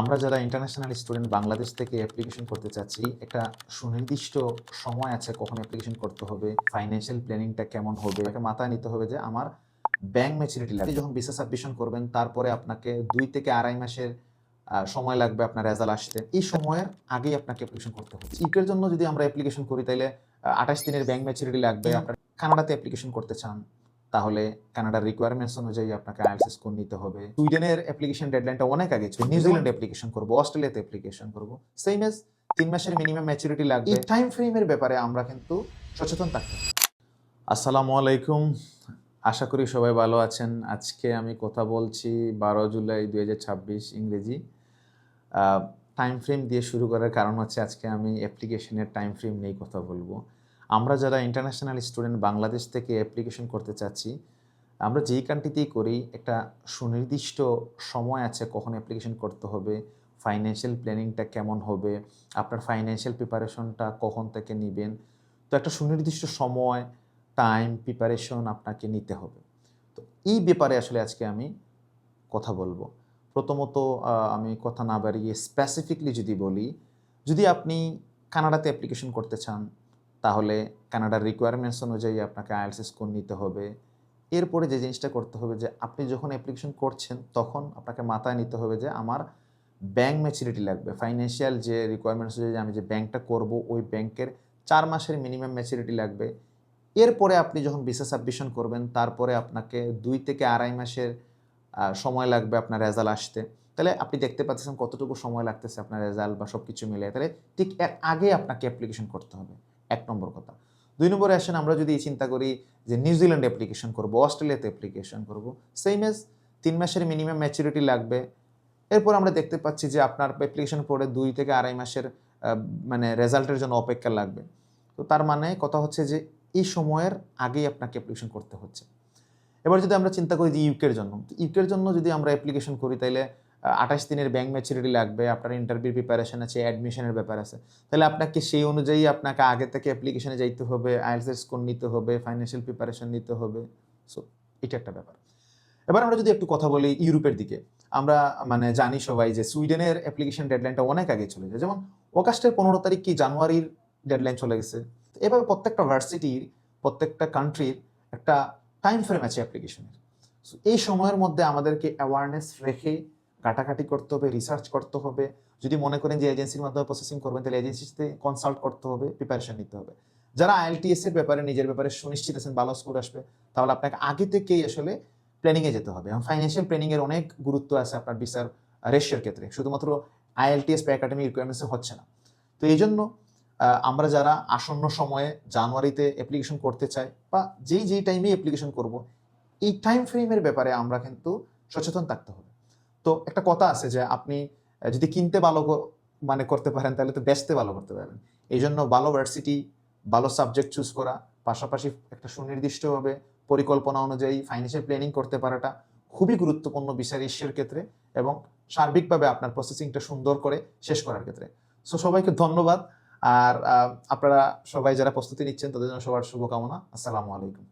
আমরা যারা international student Bangladesh থেকে অ্যাপ্লিকেশন করতে চাচ্ছি, একটা সুনির্দিষ্ট সময় আছে কখন অ্যাপ্লিকেশন করতে হবে, ফাইন্যান্সিয়াল প্ল্যানিংটা কেমন হবে, এটা মাথায় নিতে হবে যে আমার ব্যাংক ম্যাচুরিটি লাগবে। যখন ভিসা সাবমিশন করবেন তারপরে আপনাকে 2 থেকে আড়াই মাসের সময় লাগবে আপনার রেজাল্ট আসতে। এই সময়ের আগেই আপনাকে অ্যাপ্লিকেশন করতে হবে। ইউকের জন্য যদি আমরা অ্যাপ্লিকেশন করি তাইলে 28 দিনের ব্যাংক ম্যাচুরিটি লাগবে। আপনার কানাডাতে অ্যাপ্লিকেশন করতে চান তাহলে কানাডার রিকোয়ারমেন্টস অনুযায়ী আপনাকে আইএলটিএস স্কোর নিতে হবে। সুইডেনের অ্যাপ্লিকেশন ডেডলাইনটা অনেক আগে ছিল। নিউজিল্যান্ডে অ্যাপ্লিকেশন করব, অস্ট্রেলিয়াতে অ্যাপ্লিকেশন করব। সেম এজ 3 মাসের মিনিমাম ম্যাচুরিটি লাগবে। এই টাইম ফ্রেমের ব্যাপারে আমরা কিন্তু সচেতন থাকতে হবে। আসসালামু আলাইকুম, আশা করি সবাই ভালো আছেন। আজকে আমি কথা বলছি 12 জুলাই 2026 ইংরেজি। টাইম ফ্রেম দিয়ে শুরু করার কারণ হচ্ছে আজকে আমি অ্যাপ্লিকেশনের টাইম ফ্রেম নিয়ে কথা বলবো। আমরা যারা ইন্টারন্যাশনাল স্টুডেন্ট বাংলাদেশ থেকে অ্যাপ্লিকেশন করতে চাচ্ছি, আমরা যেই কান্ট্রিতেই করি একটা সুনির্দিষ্ট সময় আছে কখন অ্যাপ্লিকেশন করতে হবে, ফাইন্যান্সিয়াল প্ল্যানিংটা কেমন হবে, আপনার ফাইন্যান্সিয়াল প্রিপারেশনটা কখন থেকে নেবেন। তো একটা সুনির্দিষ্ট সময়, টাইম, প্রিপারেশন আপনাকে নিতে হবে। তো এই ব্যাপারে আসলে আজকে আমি কথা বলবো। প্রথমত আমি কথা না বাড়িয়ে স্পেসিফিকলি যদি বলি, যদি আপনি কানাডাতে অ্যাপ্লিকেশন করতে চান তাহলে কানাডার রিকোয়ারমেন্টস অনুযায়ী আপনাকে আইএলটিএস স্কোর নিতে হবে। এরপরে যে জিনিসটা করতে হবে যে আপনি যখন অ্যাপ্লিকেশন করছেন তখন আপনাকে মাথায় নিতে হবে যে আমার ব্যাংক ম্যাচুরিটি লাগবে। ফাইন্যান্সিয়াল যে রিকোয়ারমেন্টস অনুযায়ী আমি যে ব্যাংকটা করব ওই ব্যাংকের 4 মাসের মিনিমাম ম্যাচুরিটি লাগবে। এরপরে আপনি যখন ভিসা সাবমিশন করবেন তারপরে আপনাকে 2 থেকে আড়াই মাসের সময় লাগবে আপনার রেজাল্ট আসতে। তাহলে আপনি দেখতে পাচ্ছেন কতটুকু সময় লাগতেছে আপনার রেজাল্ট বা সব কিছু মিলিয়ে। তাহলে ঠিক এর আগে আপনাকে অ্যাপ্লিকেশন করতে হবে, 1 নম্বর কথা। 2 নম্বরে আসেন, আমরা যদি চিন্তা করি যে নিউজিল্যান্ডে অ্যাপ্লিকেশন করব, অস্ট্রেলিয়াতে অ্যাপ্লিকেশন করব, সেম এজ 3 মাসের মিনিমাম ম্যাচুরিটি লাগবে। এরপর আমরা দেখতে পাচ্ছি যে আপনার অ্যাপ্লিকেশন পরে 2 থেকে আড়াই মাসের মানে রেজাল্টের জন্য অপেক্ষা লাগবে। তো তার মানে কথা হচ্ছে যে এই সময়ের আগেই আপনাকে অ্যাপ্লিকেশন করতে হচ্ছে। এবার যদি আমরা চিন্তা করি যে ইউকের জন্য যদি আমরা অ্যাপ্লিকেশন করি তাইলে 28 দিনের ব্যাংক ম্যাচুরিটি লাগবে, আপনার ইন্টারভিউ প্রিপারেশন আছে, অ্যাডমিশনের ব্যাপার আছে। তাহলে আপনাকে সেই অনুযায়ী আপনাকে আগে থেকে অ্যাপ্লিকেশনে যাইতে হবে, আইএলটিএস স্কোর নিতে হবে, ফাইন্যান্সিয়াল প্রিপারেশন নিতে হবে। সো এটা একটা ব্যাপার। এবার আমরা যদি একটু কথা বলি ইউরোপের দিকে, আমরা মানে জানি সবাই যে সুইডেনের অ্যাপ্লিকেশন ডেডলাইনটা অনেক আগে চলে যায়। যেমন অগাস্টের 15 তারিখ কি জানুয়ারির ডেডলাইন চলে গেছে। এভাবে প্রত্যেকটা ভার্সিটির, প্রত্যেকটা কান্ট্রির একটা টাইম ফ্রেম আছে অ্যাপ্লিকেশনের। এই সময়ের মধ্যে আমাদেরকে অ্যাওয়ারনেস রেখে ঘাটাঘাটি করতে হবে, রিসার্চ করতে হবে। যদি মনে করেন যে এজেন্সির মাধ্যমে প্রসেসিং করবেন তাহলে এজেন্সির সাথে কনসাল্ট করতে হবে, প্রিপারেশন নিতে হবে। যারা আইএলটিএস এর ব্যাপারে নিজের ব্যাপারে সুনিশ্চিত আছেন ভালো স্কোর আসবে, তাহলে আপনাকে আগে থেকেই আসলে প্ল্যানিংয়ে যেতে হবে। এবং ফাইন্যান্সিয়াল প্ল্যানিং এর অনেক গুরুত্ব আছে আপনার ভিসার রেশিওর ক্ষেত্রে, শুধুমাত্র আইএলটিএস বা একাডেমিক রিকোয়ারমেন্টসে হচ্ছে না। তো এই জন্য আমরা যারা আসন্ন সময়ে জানুয়ারিতে অ্যাপ্লিকেশন করতে চাই বা যেই টাইমে অ্যাপ্লিকেশন করব, এই টাইম ফ্রেমের ব্যাপারে আমরা কিন্তু সচেতন থাকতে হবে। তো একটা কথা আছে যে আপনি যদি কিনতে ভালো মানে করতে পারেন তাহলে তো বেচতে ভালো করতে পারবেন। এই জন্য ভালো ভার্সিটি, ভালো সাবজেক্ট চুজ করা, পাশাপাশি একটা সুনির্দিষ্টভাবে পরিকল্পনা অনুযায়ী ফাইন্যান্সিয়াল প্ল্যানিং করতে পারাটা খুবই গুরুত্বপূর্ণ ভিসার ইস্যুর ক্ষেত্রে এবং সার্বিকভাবে আপনার প্রসেসিংটা সুন্দর করে শেষ করার ক্ষেত্রে। সো সবাইকে ধন্যবাদ। আর আপনারা সবাই যারা প্রস্তুতি নিচ্ছেন তাদের জন্য সবার শুভকামনা। আসসালামু আলাইকুম।